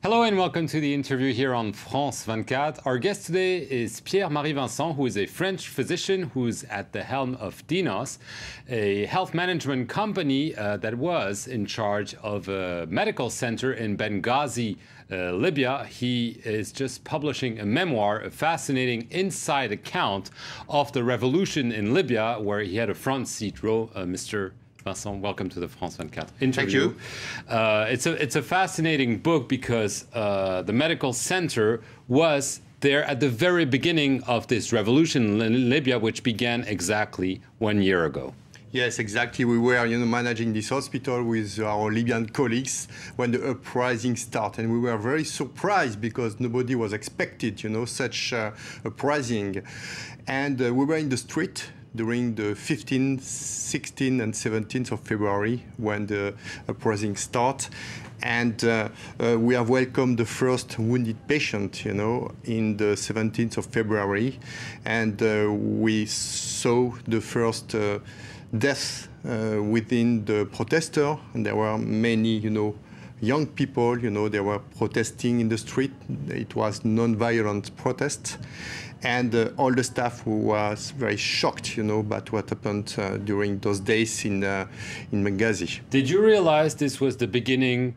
Hello and welcome to the interview here on France 24. Our guest today is Pierre-Marie Vincent, who is a French physician who's at the helm of Dinos, a health management company that was in charge of a medical center in Benghazi, Libya. He is just publishing a memoir, a fascinating inside account of the revolution in Libya, where he had a front seat row. Mr. Vincent, welcome to the France 24 interview. Thank you. It's a fascinating book because the medical center was there at the very beginning of this revolution in Libya, which began exactly 1 year ago. Yes, exactly. We were, managing this hospital with our Libyan colleagues when the uprising started, and we were very surprised because nobody was expected, such uprising, and we were in the street during the 15th, 16th, and 17th of February when the uprising started. And we have welcomed the first wounded patient, in the 17th of February. And we saw the first deaths within the protester. And there were many, young people, they were protesting in the street. It was non-violent protest. And all the staff was very shocked, about what happened during those days in Benghazi. Did you realize this was the beginning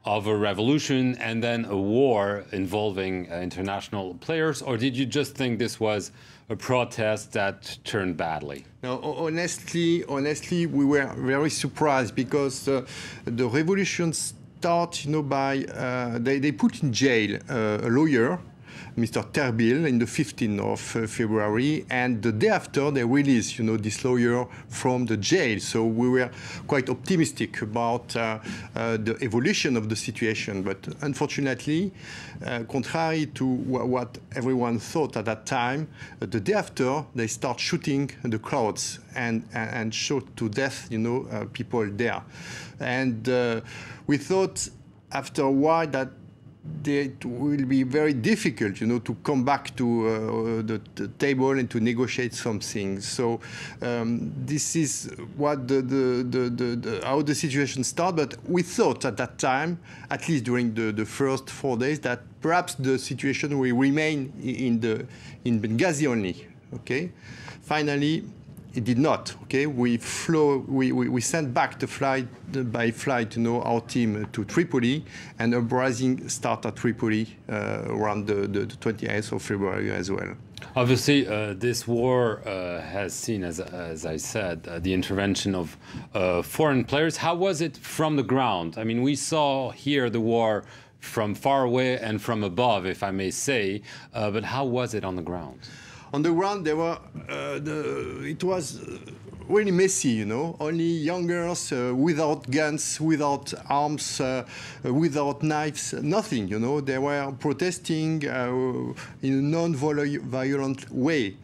of a revolution and then a war involving international players, or did you just think this was a protest that turned badly? No, honestly, we were very surprised because the revolution started, by they put in jail a lawyer, Mr. Terbil, in the 15th of February, and the day after they released, this lawyer from the jail. So we were quite optimistic about the evolution of the situation. But unfortunately, contrary to what everyone thought at that time, the day after they start shooting the crowds and shot to death, people there. And we thought after a while that it will be very difficult, to come back to the table and to negotiate something. So this is what how the situation started. But we thought at that time, at least during the first 4 days, that perhaps the situation will remain in Benghazi only. Okay, finally. It did not. Okay, we sent back by flight, our team to Tripoli, and the uprising started at Tripoli around the 28th of February as well. Obviously, this war has seen, as I said, the intervention of foreign players. How was it from the ground? I mean, we saw here the war from far away and from above, if I may say, but how was it on the ground? On the ground, it was really messy, Only young girls without guns, without arms, without knives, nothing, They were protesting in a non-violent way.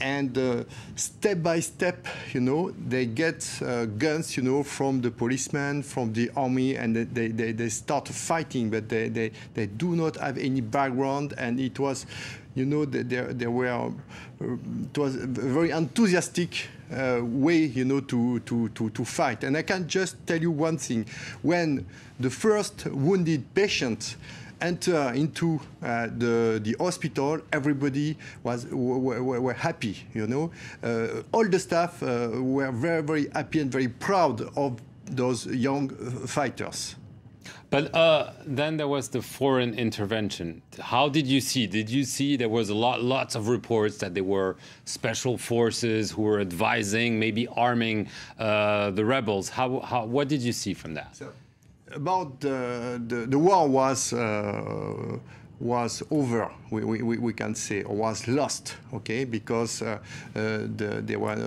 And step by step, they get guns, from the policemen, from the army, and they start fighting, but they do not have any background, and it was, it was a very enthusiastic way, to fight. And I can just tell you one thing: when the first wounded patient enter into the hospital, everybody were happy, all the staff were very, very happy and very proud of those young fighters. But then there was the foreign intervention. How did you see? Did you see there was lots of reports that there were special forces who were advising, maybe arming the rebels? What did you see from that? About the war was over, we can say, or was lost, okay, because there was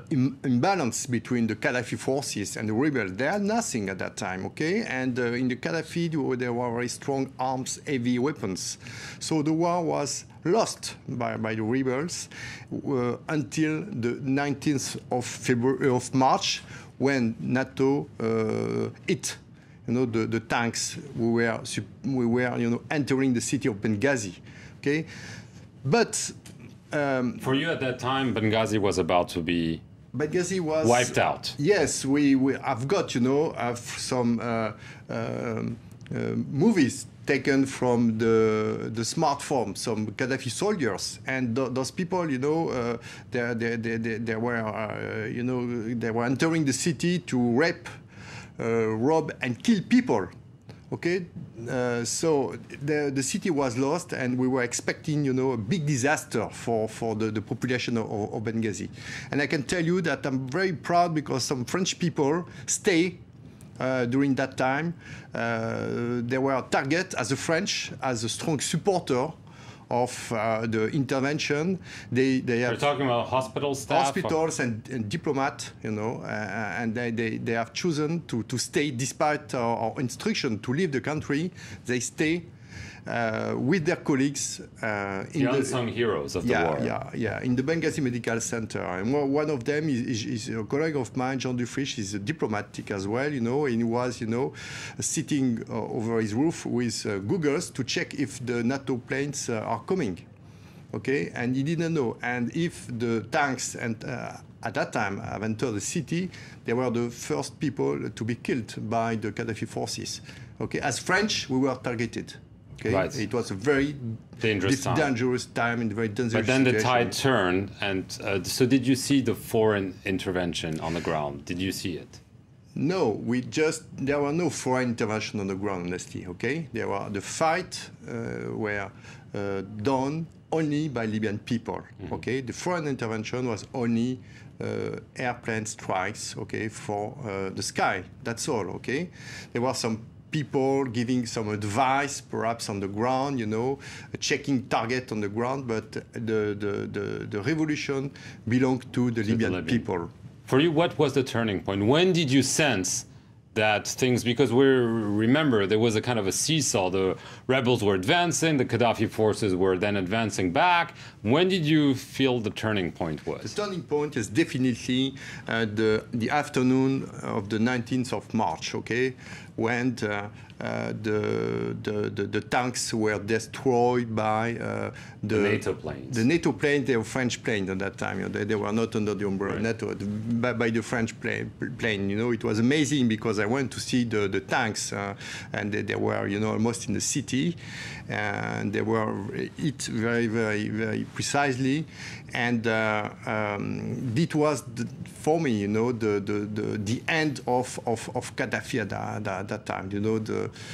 imbalance between the Gaddafi forces and the rebels. They had nothing at that time, okay, and in the Gaddafi there were very strong arms, heavy weapons. So the war was lost by the rebels until the 19th of March, when NATO hit the tanks. We were entering the city of Benghazi. Okay, but for you at that time, Benghazi was about to be Benghazi was wiped out. Yes, I've got, I've some movies taken from the smartphone, some Gaddafi soldiers, and those people, they were entering the city to rape, rob, and kill people. Okay, so the city was lost, and we were expecting, a big disaster for the population of Benghazi. And I can tell you that I'm very proud because some French people stay during that time. They were targeted as the French, as a strong supporter of the intervention. You're talking about hospital staff? Hospitals and diplomats, and they have chosen to stay despite our instruction to leave the country. They stay with their colleagues. The unsung heroes of the war. Yeah, in the Benghazi Medical Center. And one of them is a colleague of mine, Jean Dufriche. He's a diplomatic as well, and he was, sitting over his roof with googles to check if the NATO planes are coming. Okay, and he didn't know. And if the tanks at that time have entered the city, they were the first people to be killed by the Gaddafi forces. Okay, as French, we were targeted. Okay? Right. It was a very dangerous time and very dangerous But then situation. the tide turned, and so did you see the foreign intervention on the ground? Did you see it? No, there were no foreign intervention on the ground, honestly, okay? The fight were done only by Libyan people, okay? The foreign intervention was only airplane strikes, okay, for the sky, that's all, okay? There were some people giving some advice, perhaps on the ground, checking target on the ground, but the revolution belonged to the Libyan people. For you, what was the turning point? When did you sense that things, because remember, there was a kind of a seesaw. The rebels were advancing, the Gaddafi forces were then advancing back. When did you feel the turning point was? The turning point is definitely the afternoon of the 19th of March, okay, when the tanks were destroyed by the NATO planes. The NATO planes, they were French planes at that time. They were not under the umbrella of NATO, by the French plane. It was amazing because I went to see the tanks, and they were, almost in the city, and they were hit very, very, very precisely. And it was, for me, the end of Gaddafi at that time.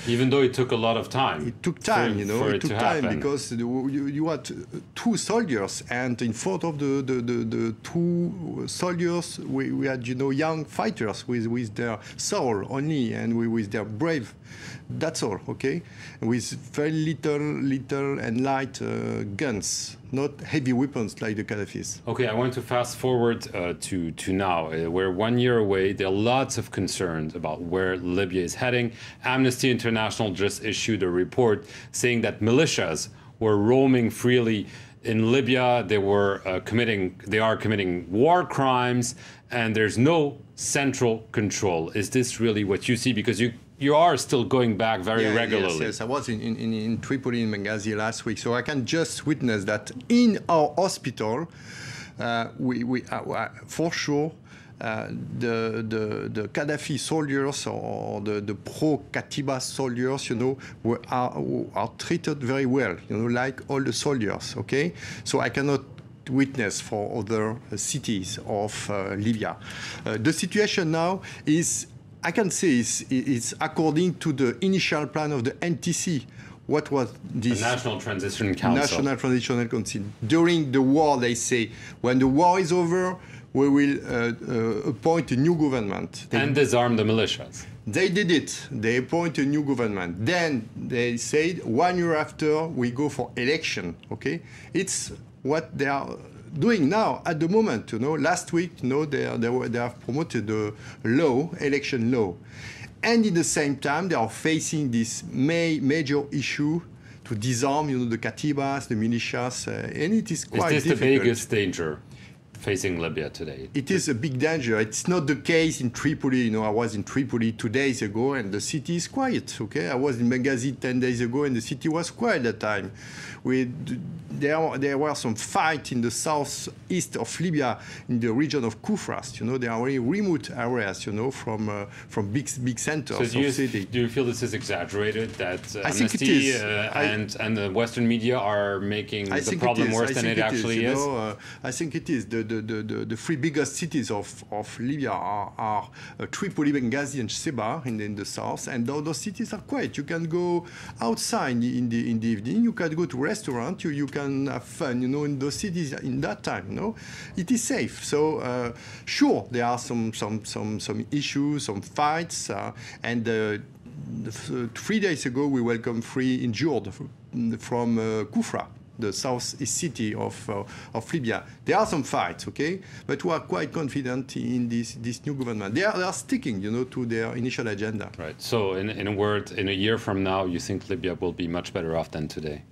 Even though it took a lot of time. It took time, it took time because you had two soldiers, and in front of the two soldiers, we had young fighters with their soul only, and with their brave. That's all, okay? With very little and light guns, not heavy weapons like the Gaddafis. Okay, I want to fast forward to now. We're 1 year away. There are lots of concerns about where Libya is heading. Amnesty International just issued a report saying that militias were roaming freely in Libya. They are committing war crimes, and there's no central control. Is this really what you see? Because you are still going back very regularly. Yes. I was in Tripoli, in Benghazi last week, so I can just witness that in our hospital, we for sure, the Gaddafi soldiers or the pro-Katiba soldiers, are treated very well, like all the soldiers, okay? So I cannot witness for other cities of Libya. The situation now is, I can say, it's according to the initial plan of the NTC. What was this? The National Transition Council. National Transitional Council. During the war, they say, when the war is over, we will appoint a new government. And disarm the militias. They did it. They appoint a new government. Then they said, 1 year after, we go for election. Okay, it's what they are doing now at the moment. Last week, they have promoted the election law, and at the same time, they are facing this major issue to disarm, the Katibas, the militias, and it is quite difficult. Is this the biggest danger? facing Libya today? It is a big danger. It's not the case in Tripoli. You know, I was in Tripoli 2 days ago, and the city is quiet. Okay, I was in Benghazi 10 days ago, and the city was quiet at that time. There were some fights in the southeast of Libya, in the region of Kufras. You know, they are very remote areas. You know, from big centers of city. Do you feel this is exaggerated? That I think it Amnesty is. and the Western media are making the problem worse than it actually is? I think it is. The three biggest cities of Libya are Tripoli, Benghazi, and Sheba in the south, and those cities are quiet. You can go outside in the evening. You can go to restaurant. You can have fun. You know, in those cities in that time. You know, it is safe. So sure, there are some issues, some fights, and 3 days ago we welcomed 3 injured from Kufra, the southeast city of Libya. There are some fights, okay, but we are quite confident in this new government. They are sticking, you know, to their initial agenda. Right. So, in a word, in a year from now, you think Libya will be much better off than today?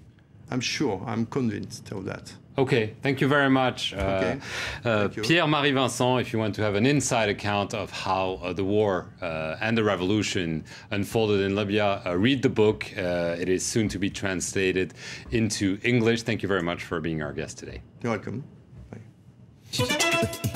I'm sure. I'm convinced of that. Okay, thank you very much. Okay. Pierre-Marie Vincent, if you want to have an inside account of how the war and the revolution unfolded in Libya, read the book. It is soon to be translated into English. Thank you very much for being our guest today. You're welcome. Bye.